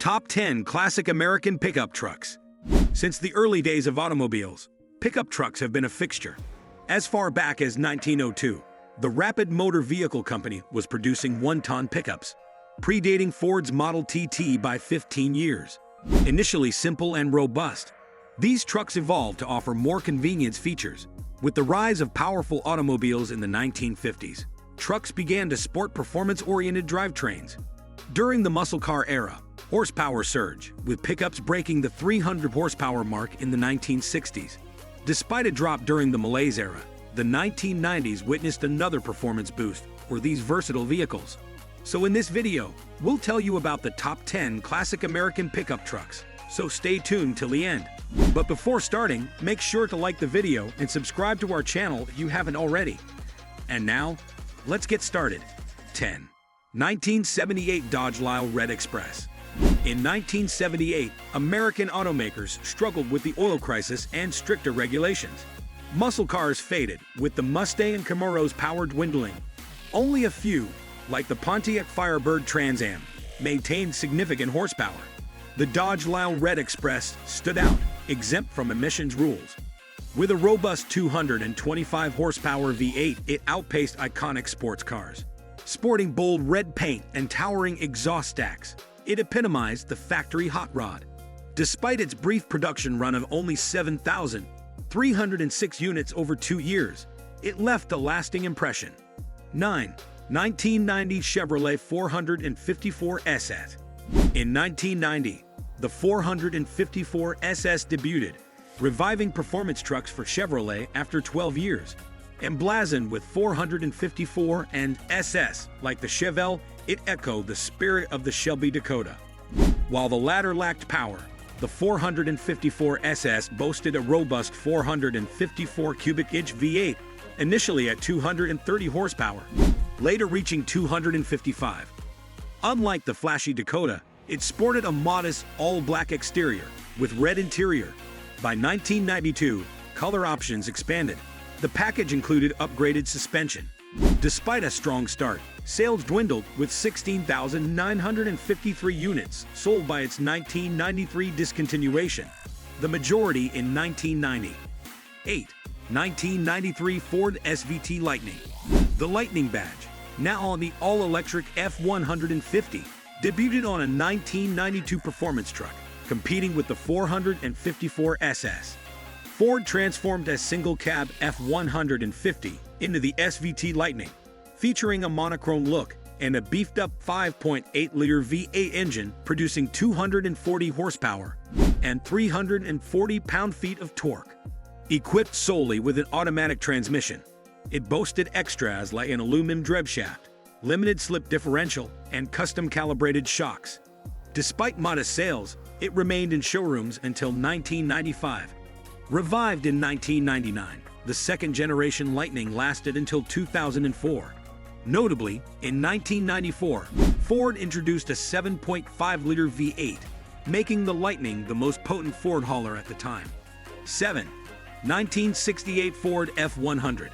Top 10 Classic American Pickup Trucks. Since the early days of automobiles, pickup trucks have been a fixture. As far back as 1902, the Rapid Motor Vehicle Company was producing one-ton pickups, predating Ford's Model TT by 15 years. Initially simple and robust, these trucks evolved to offer more convenience features. With the rise of powerful automobiles in the 1950s, trucks began to sport performance-oriented drivetrains. During the muscle car era, horsepower surged, with pickups breaking the 300 horsepower mark in the 1960s. Despite a drop during the malaise era, the 1990s witnessed another performance boost for these versatile vehicles. So in this video, we'll tell you about the top 10 classic American pickup trucks, so stay tuned till the end. But before starting, make sure to like the video and subscribe to our channel if you haven't already. And now, let's get started. 10. 1978 Dodge Lyle Red Express. In 1978, American automakers struggled with the oil crisis and stricter regulations. Muscle cars faded, with the Mustang and Camaro's power dwindling. Only a few, like the Pontiac Firebird Trans Am, maintained significant horsepower. The Dodge Lyle Red Express stood out, exempt from emissions rules. With a robust 225 horsepower V8, it outpaced iconic sports cars. Sporting bold red paint and towering exhaust stacks, it epitomized the factory hot rod. Despite its brief production run of only 7,306 units over 2 years, it left a lasting impression. 9. 1990 Chevrolet 454 SS. In 1990, the 454 SS debuted, reviving performance trucks for Chevrolet after 12 years. Emblazoned with 454 and SS, like the Chevelle, it echoed the spirit of the Shelby Dakota. While the latter lacked power, the 454 SS boasted a robust 454 cubic inch V8, initially at 230 horsepower, later reaching 255. Unlike the flashy Dakota, it sported a modest all-black exterior with red interior. By 1992, color options expanded. The package included upgraded suspension. Despite a strong start, sales dwindled with 16,953 units sold by its 1993 discontinuation, the majority in 1990. 8. 1993 Ford SVT Lightning. The Lightning badge, now on the all-electric F-150, debuted on a 1992 performance truck, competing with the 454 SS. Ford transformed a single-cab F-150 into the SVT Lightning, featuring a monochrome look and a beefed-up 5.8-liter V8 engine producing 240 horsepower and 340 pound-feet of torque. Equipped solely with an automatic transmission, it boasted extras like an aluminum drive shaft, limited slip differential, and custom-calibrated shocks. Despite modest sales, it remained in showrooms until 1995. Revived in 1999, the second-generation Lightning lasted until 2004. Notably, in 1994, Ford introduced a 7.5-liter V8, making the Lightning the most potent Ford hauler at the time. 7. 1968 Ford F-100.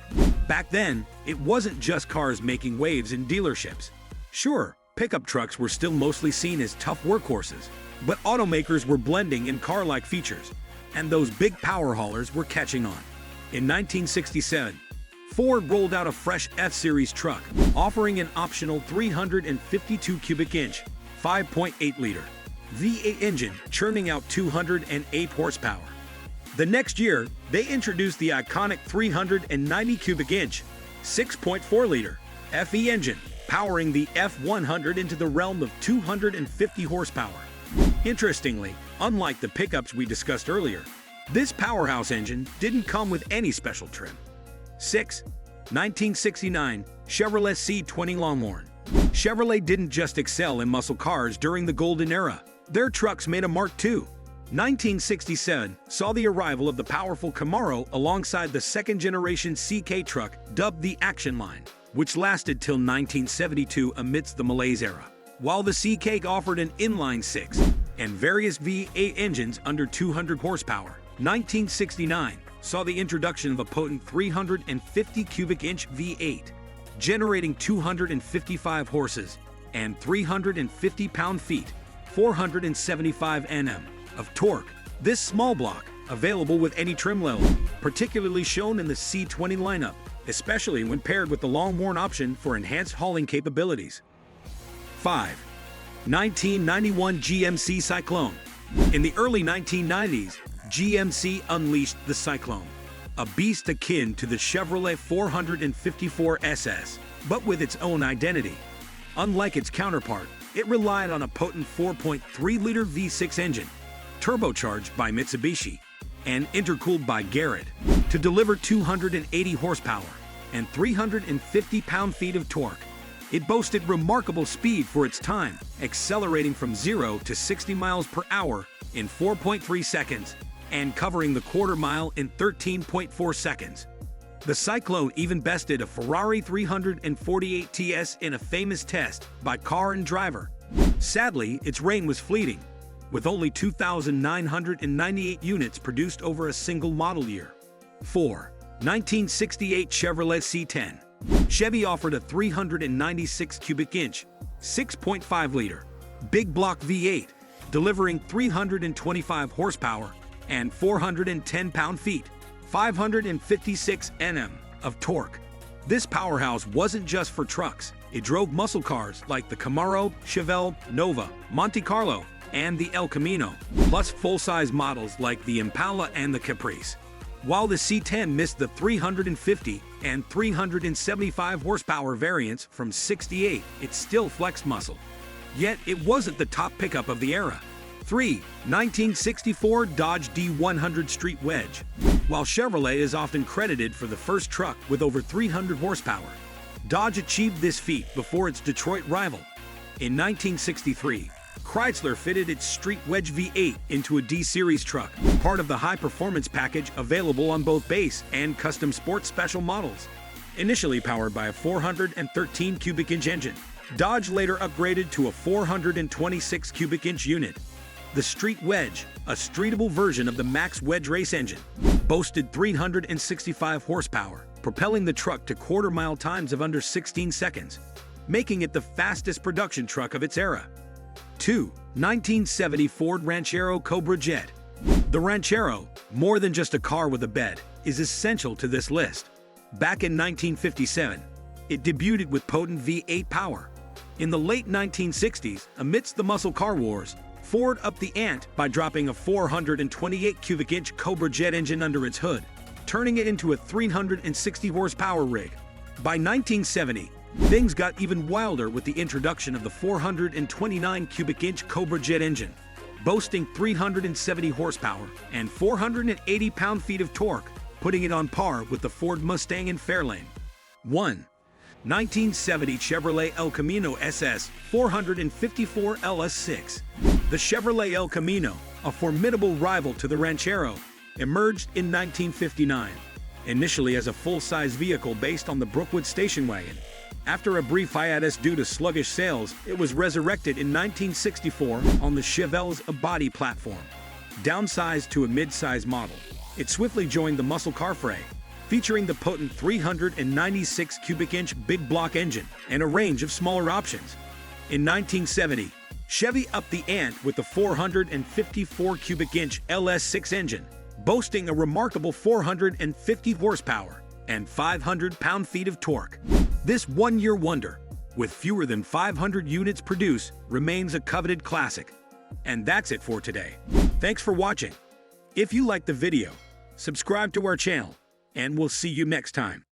Back then, it wasn't just cars making waves in dealerships. Sure, pickup trucks were still mostly seen as tough workhorses, but automakers were blending in car-like features, and those big power haulers were catching on. In 1967, Ford rolled out a fresh F-Series truck, offering an optional 352 cubic inch, 5.8-liter V8 engine, churning out 208 horsepower. The next year, they introduced the iconic 390 cubic inch, 6.4-liter FE engine, powering the F-100 into the realm of 250 horsepower. Interestingly, unlike the pickups we discussed earlier, this powerhouse engine didn't come with any special trim. 6. 1969 Chevrolet C20 Longhorn. Chevrolet didn't just excel in muscle cars during the golden era. Their trucks made a mark too. 1967 saw the arrival of the powerful Camaro alongside the second-generation CK truck dubbed the Action Line, which lasted till 1972 amidst the malaise era. While the CK offered an inline-six and various V8 engines under 200 horsepower, 1969 saw the introduction of a potent 350 cubic inch V8, generating 255 horses and 350 pound-feet, 475 Nm of torque. This small block, available with any trim level, particularly shown in the C20 lineup, especially when paired with the long-worn option for enhanced hauling capabilities. 5. 1991 GMC Cyclone. In the early 1990s, GMC unleashed the Cyclone, a beast akin to the Chevrolet 454 SS, but with its own identity. Unlike its counterpart, it relied on a potent 4.3-liter V6 engine, turbocharged by Mitsubishi and intercooled by Garrett, to deliver 280 horsepower and 350 pound-feet of torque. It boasted remarkable speed for its time, accelerating from 0 to 60 miles per hour in 4.3 seconds and covering the quarter mile in 13.4 seconds. The Cyclone even bested a Ferrari 348 TS in a famous test by Car and Driver. Sadly, its reign was fleeting, with only 2,998 units produced over a single model year. 4. 1968 Chevrolet C10. Chevy offered a 396 cubic inch, 6.5-liter, big block V8, delivering 325 horsepower and 410 pound-feet, 556 Nm of torque. This powerhouse wasn't just for trucks. It drove muscle cars like the Camaro, Chevelle, Nova, Monte Carlo, and the El Camino, plus full-size models like the Impala and the Caprice. While the C10 missed the 350 and 375 horsepower variants from 68, it still flexed muscle. Yet it wasn't the top pickup of the era. 3. 1964 Dodge D100 Street Wedge. While Chevrolet is often credited for the first truck with over 300 horsepower, Dodge achieved this feat before its Detroit rival. In 1963, Chrysler fitted its Street Wedge V8 into a D-Series truck, part of the high-performance package available on both base and custom sports special models. Initially powered by a 413 cubic inch engine, Dodge later upgraded to a 426 cubic inch unit. The Street Wedge, a streetable version of the Max Wedge race engine, boasted 365 horsepower, propelling the truck to quarter-mile times of under 16 seconds, making it the fastest production truck of its era. 2. 1970 Ford Ranchero Cobra Jet. The Ranchero, more than just a car with a bed, is essential to this list. Back in 1957, it debuted with potent V8 power. In the late 1960s, amidst the muscle car wars, Ford upped the ante by dropping a 428 cubic inch Cobra Jet engine under its hood, turning it into a 360 horsepower rig. By 1970, things got even wilder with the introduction of the 429 cubic inch Cobra Jet engine, boasting 370 horsepower and 480 pound-feet of torque, putting it on par with the Ford Mustang and Fairlane. 1. 1970 Chevrolet El Camino SS 454 LS6. The Chevrolet El Camino, a formidable rival to the Ranchero, emerged in 1959, initially as a full-size vehicle based on the Brookwood station wagon. After a brief hiatus due to sluggish sales, it was resurrected in 1964 on the Chevelle's Abadi platform. Downsized to a mid-size model, it swiftly joined the muscle car fray, featuring the potent 396 cubic inch big block engine and a range of smaller options. In 1970, Chevy upped the ante with the 454 cubic inch LS6 engine, boasting a remarkable 450 horsepower and 500 pound-feet of torque. This one-year wonder, with fewer than 500 units produced, remains a coveted classic. And that's it for today. Thanks for watching. If you liked the video, subscribe to our channel, and we'll see you next time.